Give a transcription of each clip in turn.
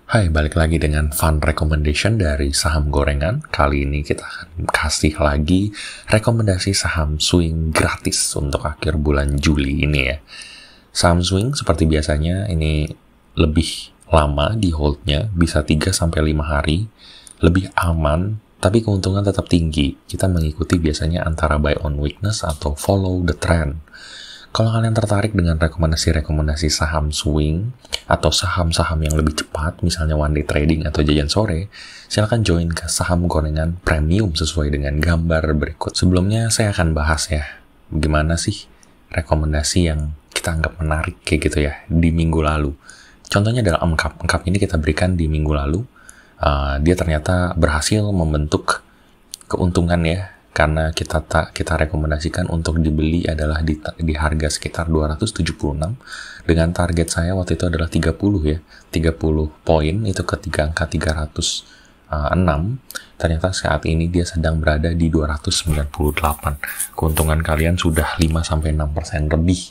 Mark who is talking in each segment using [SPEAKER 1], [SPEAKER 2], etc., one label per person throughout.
[SPEAKER 1] Hai, balik lagi dengan fun recommendation dari saham gorengan. Kali ini kita akan kasih lagi rekomendasi saham swing gratis untuk akhir bulan Juli ini ya. Saham swing seperti biasanya ini lebih lama di holdnya, bisa 3-5 hari, lebih aman, tapi keuntungan tetap tinggi. Kita mengikuti biasanya antara buy on weakness atau follow the trend. Kalau kalian tertarik dengan rekomendasi-rekomendasi saham swing atau saham-saham yang lebih cepat, misalnya one day trading atau jajan sore, silakan join ke saham gorengan premium sesuai dengan gambar berikut. Sebelumnya saya akan bahas ya, gimana sih rekomendasi yang kita anggap menarik kayak gitu ya di minggu lalu. Contohnya adalah Emkap ini kita berikan di minggu lalu. Dia ternyata berhasil membentuk keuntungan ya. Karena kita rekomendasikan untuk dibeli adalah di harga sekitar 276 dengan target saya waktu itu adalah 30 ya, 30 poin itu ke angka 306. Ternyata saat ini dia sedang berada di 298. Keuntungan kalian sudah 5-6% lebih.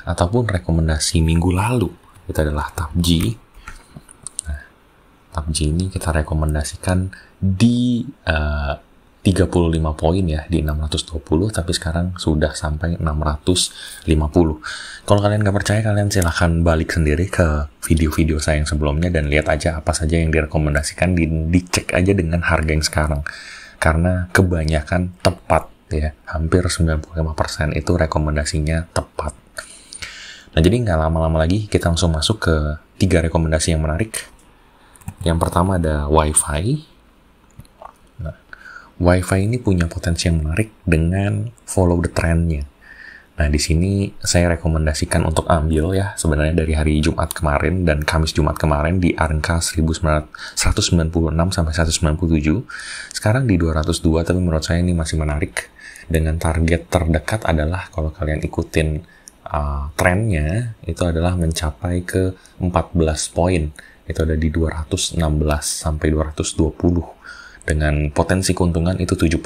[SPEAKER 1] Ataupun rekomendasi minggu lalu itu adalah TAPJ. Nah, TAPJ ini kita rekomendasikan di 35 poin ya, di 620, tapi sekarang sudah sampai 650. Kalau kalian nggak percaya, kalian silahkan balik sendiri ke video-video saya yang sebelumnya dan lihat aja apa saja yang direkomendasikan, dicek aja dengan harga yang sekarang. Karena kebanyakan tepat ya, hampir 95% itu rekomendasinya tepat. Nah, jadi nggak lama-lama lagi, kita langsung masuk ke 3 rekomendasi yang menarik. Yang pertama ada WiFi. WiFi ini punya potensi yang menarik dengan follow the trend-nya. Nah, di sini saya rekomendasikan untuk ambil ya, sebenarnya dari hari Jumat kemarin dan Kamis Jumat kemarin di angka 196 sampai 197. Sekarang di 202, tapi menurut saya ini masih menarik. Dengan target terdekat adalah kalau kalian ikutin trennya, itu adalah mencapai ke 14 poin. Itu ada di 216 sampai 220. Dengan potensi keuntungan itu 7%.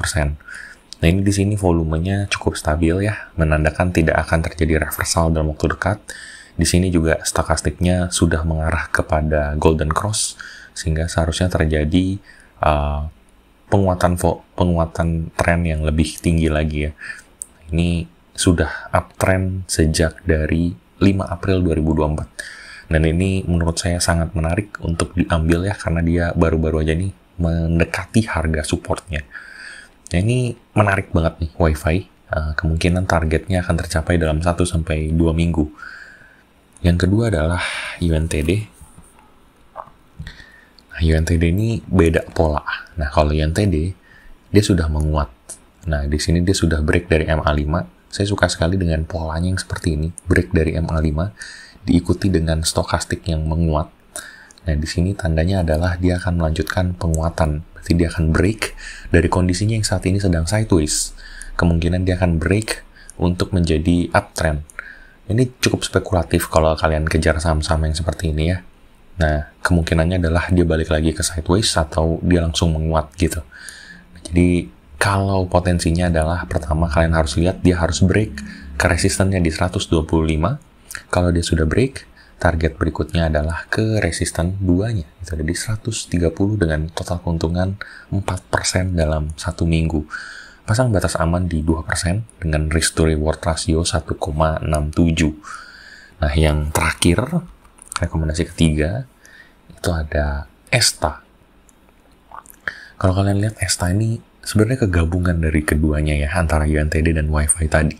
[SPEAKER 1] Nah, ini di sini volumenya cukup stabil ya, menandakan tidak akan terjadi reversal dalam waktu dekat. Di sini juga stokastiknya sudah mengarah kepada golden cross, sehingga seharusnya terjadi penguatan tren yang lebih tinggi lagi ya. Ini sudah uptrend sejak dari 5 April 2024. Dan ini menurut saya sangat menarik untuk diambil ya, karena dia baru-baru aja nih mendekati harga supportnya. Nah, ini menarik banget nih WiFi. Kemungkinan targetnya akan tercapai dalam 1-2 minggu. Yang kedua adalah UNTD. Nah, UNTD ini beda pola. Nah, kalau UNTD dia sudah menguat. Nah, di sini dia sudah break dari MA5. Saya suka sekali dengan polanya yang seperti ini, break dari MA5 diikuti dengan stokastik yang menguat. Nah, di sini tandanya adalah dia akan melanjutkan penguatan. Berarti dia akan break dari kondisinya yang saat ini sedang sideways. Kemungkinan dia akan break untuk menjadi uptrend. Ini cukup spekulatif kalau kalian kejar saham-saham yang seperti ini ya. Nah, kemungkinannya adalah dia balik lagi ke sideways atau dia langsung menguat gitu. Jadi, kalau potensinya adalah pertama kalian harus lihat dia harus break ke resistennya di 125. Kalau dia sudah break, target berikutnya adalah ke resisten 2-nya. Itu ada di 130 dengan total keuntungan 4% dalam 1 minggu. Pasang batas aman di 2% dengan risk to reward ratio 1,67. Nah, yang terakhir, rekomendasi ketiga, itu ada ESTA. Kalau kalian lihat ESTA ini sebenarnya kegabungan dari keduanya ya, antara UNTD dan WiFi tadi.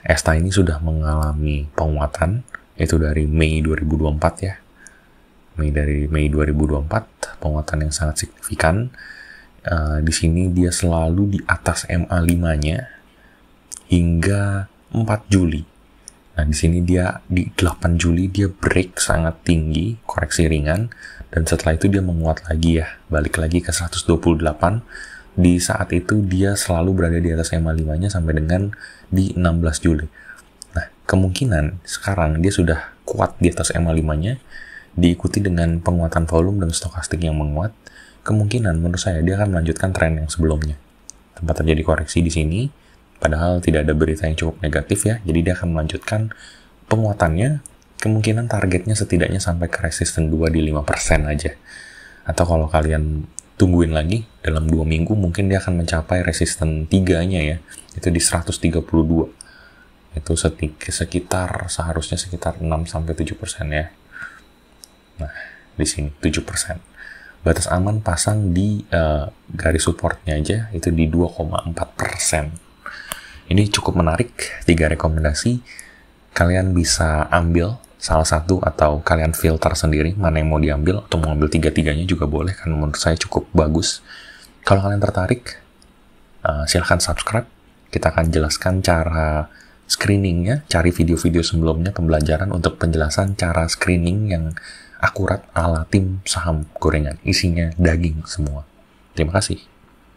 [SPEAKER 1] ESTA ini sudah mengalami penguatan, itu dari Mei 2024 ya. Dari Mei 2024, penguatan yang sangat signifikan. Di sini dia selalu di atas MA5-nya hingga 4 Juli. Nah, di sini dia di 8 Juli dia break sangat tinggi, koreksi ringan, dan setelah itu dia menguat lagi ya, balik lagi ke 128. Di saat itu dia selalu berada di atas MA5-nya sampai dengan di 16 Juli. Nah, kemungkinan sekarang dia sudah kuat di atas MA5-nya, diikuti dengan penguatan volume dan stokastik yang menguat. Kemungkinan menurut saya dia akan melanjutkan tren yang sebelumnya. Tempat terjadi koreksi di sini, padahal tidak ada berita yang cukup negatif ya, jadi dia akan melanjutkan penguatannya kemungkinan targetnya setidaknya sampai ke resisten 2 di 5% aja. Atau kalau kalian tungguin lagi, dalam 2 minggu mungkin dia akan mencapai resisten 3-nya ya, itu di 132. Itu seharusnya sekitar 6-7% ya. Nah, di sini 7%. Batas aman pasang di garis supportnya aja, itu di 2,4%. Ini cukup menarik, 3 rekomendasi. Kalian bisa ambil salah satu atau kalian filter sendiri mana yang mau diambil, atau mau ambil 3-tiganya juga boleh, kan menurut saya cukup bagus. Kalau kalian tertarik, silahkan subscribe. Kita akan jelaskan cara screeningnya, cari video-video sebelumnya pembelajaran untuk penjelasan cara screening yang akurat ala tim saham gorengan, isinya daging semua. Terima kasih.